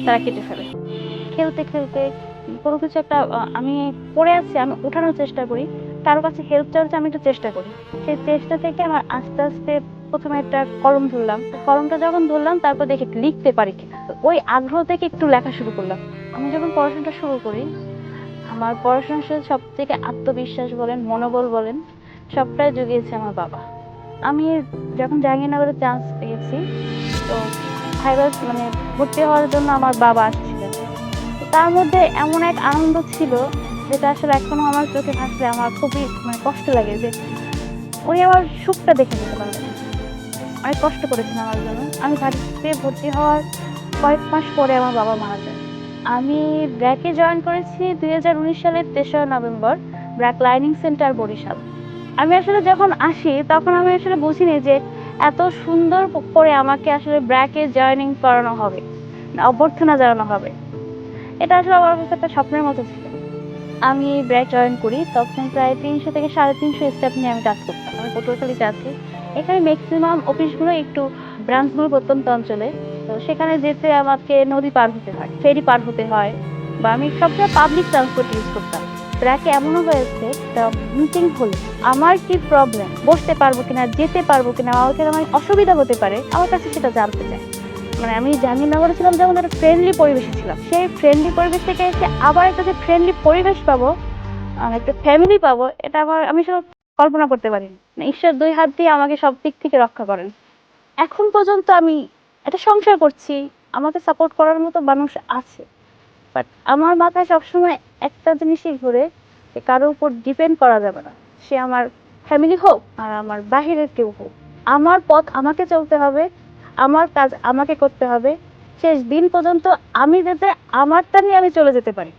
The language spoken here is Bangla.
তারা কেটে ফেলে। খেলতে খেলতে কোনো কিছু একটা আমি পড়ে আছি, আমি ওঠানোর চেষ্টা করি, কারো কাছে হেল্প চাওয়ার আমি একটু চেষ্টা করি। সেই চেষ্টা থেকে আমার আস্তে আস্তে প্রথমে একটা কলম ধরলাম। কলমটা যখন ধরলাম তারপর দেখি লিখতে পারি কিনা। তো ওই আগ্রহ থেকে একটু লেখা শুরু করলাম। আমি যখন পড়াশোনাটা শুরু করি, আমার পড়াশোনার সাথে সব থেকে আত্মবিশ্বাস বলেন, মনোবল বলেন, সবটাই জুগিয়েছে আমার বাবা। আমি যখন জাহাঙ্গীরনগরে চান্স পেয়েছি, তো ভাইবা মানে ভর্তি হওয়ার জন্য আমার বাবা আসছিলেন। তো তার মধ্যে এমন এক আনন্দ ছিল যেটা আসলে এখনো আমার চোখে ভাসলে আমার খুবই কষ্ট লাগে যে উনি আমার সুখটা দেখে যেতে পারবেন। অনেক কষ্ট করেছেন আমার জন্য। আমি ভার্সিটিতে ভর্তি হওয়ার কয়েক মাস পরে আমার বাবা মারা যায়। আমি ব্র্যাকে জয়েন করেছি 2019 সালের 3রা November, BRAC learning centre Barishal. আমি আসলে যখন আসি তখন আমি আসলে বুঝিনি যে এত সুন্দর করে আমাকে আসলে ব্র্যাকে জয়েনিং করানো হবে, অভ্যর্থনা জানানো হবে। এটা আসলে আমার কাছে একটা স্বপ্নের মতো ছিল। আমি ব্র্যাক জয়েন করি, তখন প্রায় 300 থেকে 350 স্টাফ নিয়ে আমি কাজ করতাম। আমি পটুয়াখালীতে আছি। এখানে ম্যাক্সিমাম অফিসগুলো একটু ব্রাঞ্চগুলো প্রত্যন্ত অঞ্চলে। তো সেখানে যেতে আমাকে নদী পার হতে হয়, ফেরি পার হতে হয়, বা আমি সবসময় পাবলিক ট্রান্সপোর্ট ইউজ করতাম। ব্র্যাকে এমনও হয়েছে মিটিং হলে আমার কি প্রবলেম, বসতে পারবো কিনা, যেতে পারবো কিনা, আমার অসুবিধা হতে পারে, আমার কাছে সেটা জানতে চায়। আমি জাহাঙ্গীরনগরে ছিলাম যেমন একটা ফ্রেন্ডলি পরিবেশে ছিলাম, সেই ফ্রেন্ডলি পরিবেশ থেকে এসে আবার একটা যে ফ্রেন্ডলি পরিবেশ পাবো, একটা ফ্যামিলি পাবো, এটা আমি সব কল্পনা করতে পারিনি। ঈশ্বর দুই হাত দিয়ে আমাকে সব দিক থেকে রক্ষা করেন। এখন পর্যন্ত আমি একটা সংসার করছি, আমাকে সাপোর্ট করার মতো মানুষ আছে, বাট আমার মাথায় সবসময় একটা জিনিসই ঘুরে যে কারোর উপর ডিপেন্ড করা যাবে না। সে আমার ফ্যামিলি হোক আর আমার বাহিরের কেউ হোক, আমার পথ আমাকে চলতে হবে, আমার কাজ আমাকে করতে হবে, শেষ দিন পর্যন্ত আমি যাতে আমারটা নিয়ে আমি চলে যেতে পারি।